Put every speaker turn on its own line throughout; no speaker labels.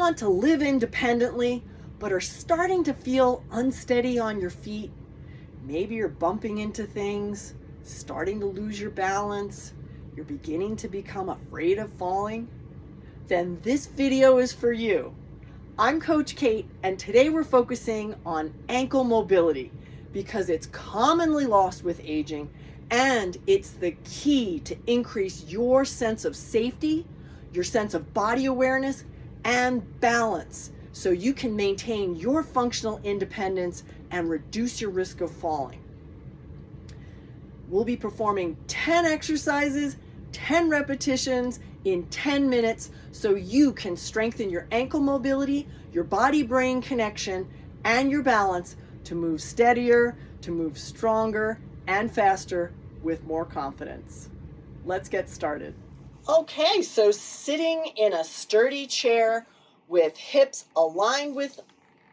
want to live independently, but are starting to feel unsteady on your feet? Maybe you're bumping into things, starting to lose your balance, you're beginning to become afraid of falling? Then this video is for you. I'm Coach Kate, and today we're focusing on ankle mobility because it's commonly lost with aging, and it's the key to increase your sense of safety, your sense of body awareness, and balance so you can maintain your functional independence and reduce your risk of falling. We'll be performing 10 exercises, 10 repetitions in 10 minutes so you can strengthen your ankle mobility, your body-brain connection, and your balance to move steadier, to move stronger and faster with more confidence. Let's get started. Okay, so sitting in a sturdy chair with hips aligned with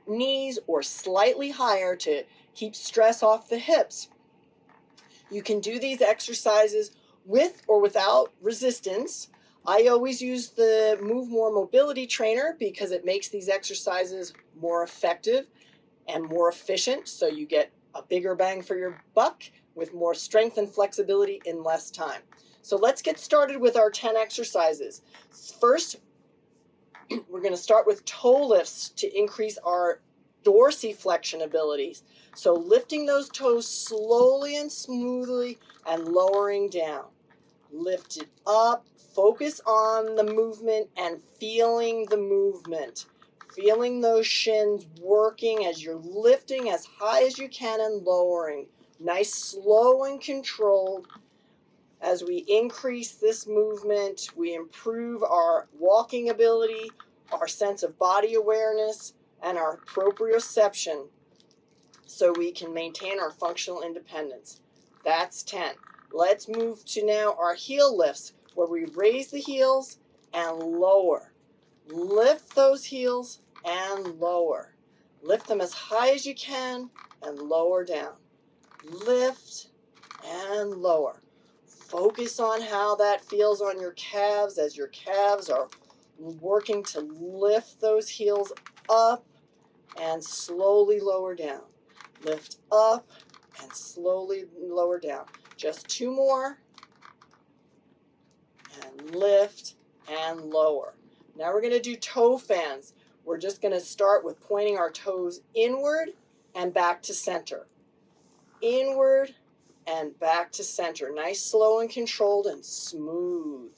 knees or slightly higher to keep stress off the hips. You can do these exercises with or without resistance. I always use the MoveMor Mobility Trainer because it makes these exercises more effective and more efficient, so you get a bigger bang for your buck with more strength and flexibility in less time. So let's get started with our 10 exercises. First, we're going to start with toe lifts to increase our dorsiflexion abilities. So lifting those toes slowly and smoothly and lowering down. Lift it up, focus on the movement and feeling the movement. Feeling those shins working as you're lifting as high as you can and lowering. Nice, slow and controlled. As we increase this movement, we improve our walking ability, our sense of body awareness, and our proprioception so we can maintain our functional independence. That's 10. Let's move to now our heel lifts, where we raise the heels and lower. Lift those heels and lower. Lift them as high as you can and lower down. Lift and lower. Focus on how that feels on your calves as your calves are working to lift those heels up and slowly lower down. Lift up and slowly lower down. Just 2 more. And lift and lower. Now we're going to do toe fans. We're just going to start with pointing our toes inward and back to center. Inward and back to center. Nice, slow and controlled and smooth.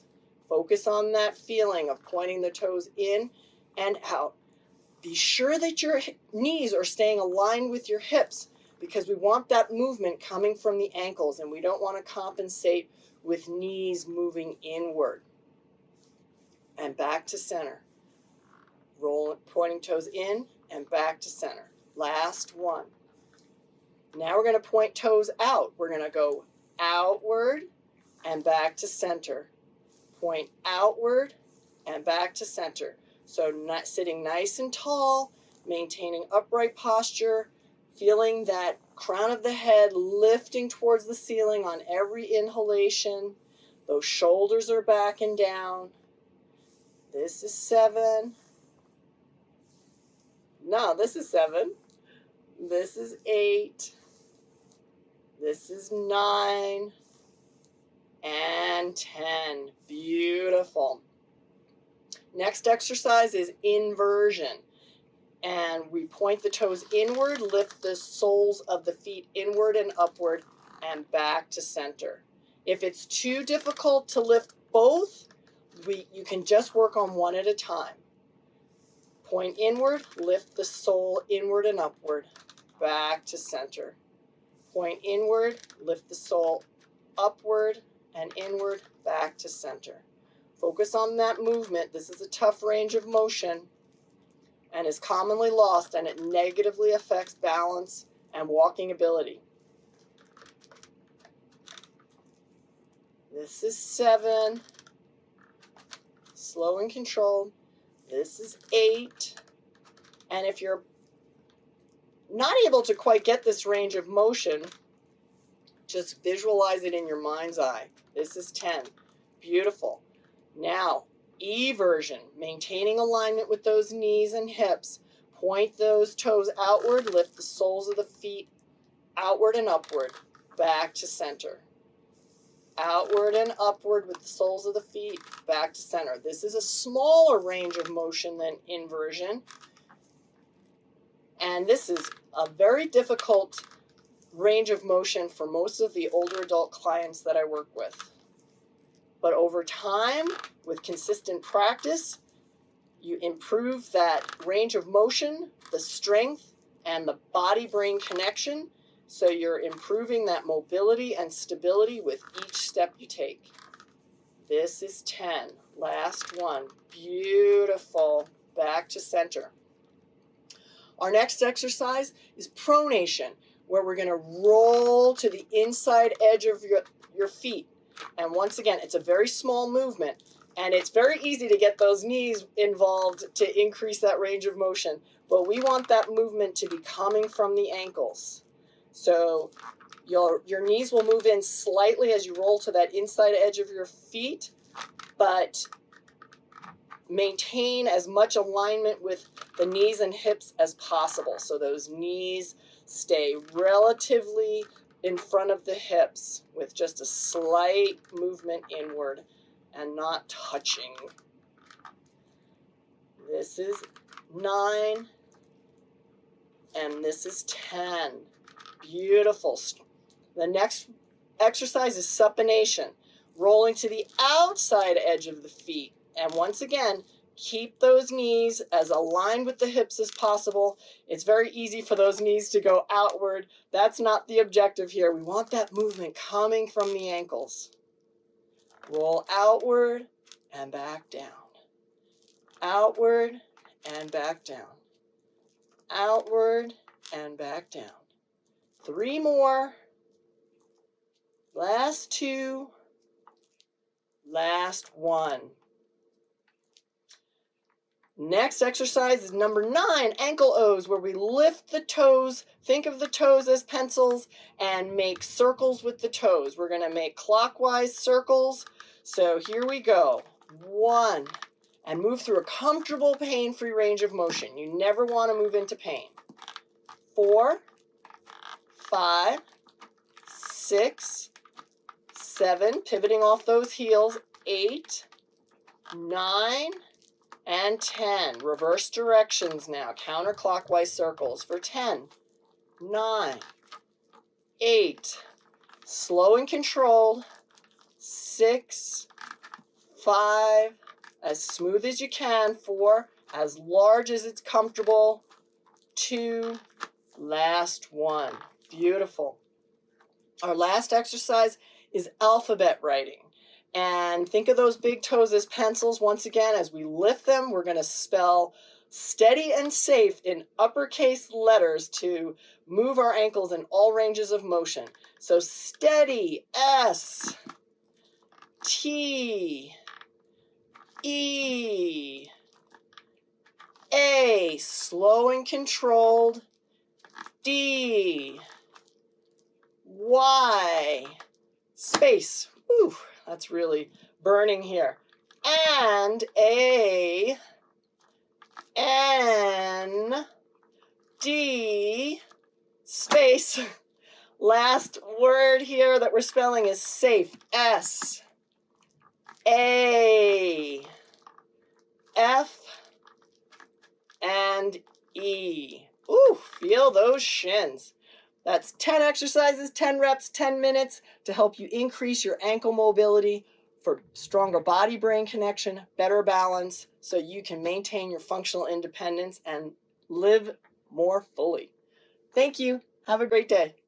Focus on that feeling of pointing the toes in and out. Be sure that your knees are staying aligned with your hips because we want that movement coming from the ankles and we don't want to compensate with knees moving inward. And back to center. Roll, pointing toes in and back to center. Last one. Now we're going to point toes out. We're going to go outward and back to center. Point outward and back to center. So not sitting nice and tall, maintaining upright posture, feeling that crown of the head lifting towards the ceiling on every inhalation. Those shoulders are back and down. This is 7. No, this is 7. This is 8. This is 9 and 10. Beautiful. Next exercise is inversion. And we point the toes inward, lift the soles of the feet inward and upward and back to center. If it's too difficult to lift both, you can just work on one at a time. Point inward, lift the sole inward and upward, back to center. Point inward, lift the sole upward and inward, back to center. Focus on that movement. This is a tough range of motion and is commonly lost, and it negatively affects balance and walking ability. This is 7. Slow and controlled. This is 8. And if you're not able to quite get this range of motion, just visualize it in your mind's eye. This is 10. Beautiful. Now, E version, maintaining alignment with those knees and hips. Point those toes outward, lift the soles of the feet outward and upward, back to center. Outward and upward with the soles of the feet, back to center. This is a smaller range of motion than inversion. And this is a very difficult range of motion for most of the older adult clients that I work with. But over time, with consistent practice, you improve that range of motion, the strength, and the body-brain connection. So you're improving that mobility and stability with each step you take. This is 10. Last one. Beautiful. Back to center. Our next exercise is pronation, where we're going to roll to the inside edge of your feet. And once again, it's a very small movement, and it's very easy to get those knees involved to increase that range of motion. But we want that movement to be coming from the ankles. So your knees will move in slightly as you roll to that inside edge of your feet, but maintain as much alignment with the knees and hips as possible. So those knees stay relatively in front of the hips with just a slight movement inward and not touching. This is 9, and this is 10. Beautiful. The next exercise is supination, rolling to the outside edge of the feet. And once again, keep those knees as aligned with the hips as possible. It's very easy for those knees to go outward. That's not the objective here. We want that movement coming from the ankles. Roll outward and back down. Outward and back down. Outward and back down. 3 more. Last 2. Last 1. Next exercise is number 9, ankle O's, where we lift the toes, think of the toes as pencils, and make circles with the toes. We're going to make clockwise circles. So here we go. 1, and move through a comfortable, pain-free range of motion. You never want to move into pain. 4, 5, 6, 7, pivoting off those heels. 8, 9, and 10. Reverse directions now. Counterclockwise circles for 10, 9, 8. Slow and controlled. 6, 5. As smooth as you can. 4. As large as it's comfortable. 2. Last 1. Beautiful. Our last exercise is alphabet writing. And think of those big toes as pencils. Once again, as we lift them, we're going to spell steady and safe in uppercase letters to move our ankles in all ranges of motion. So steady, S, T, E, A, slow and controlled, D, Y, space. Whew. That's really burning here. And A, N, D, space. Last word here that we're spelling is safe. S, A, F, and E. Ooh, feel those shins. That's 10 exercises, 10 reps, 10 minutes to help you increase your ankle mobility for stronger body-brain connection, better balance, so you can maintain your functional independence and live more fully. Thank you. Have a great day.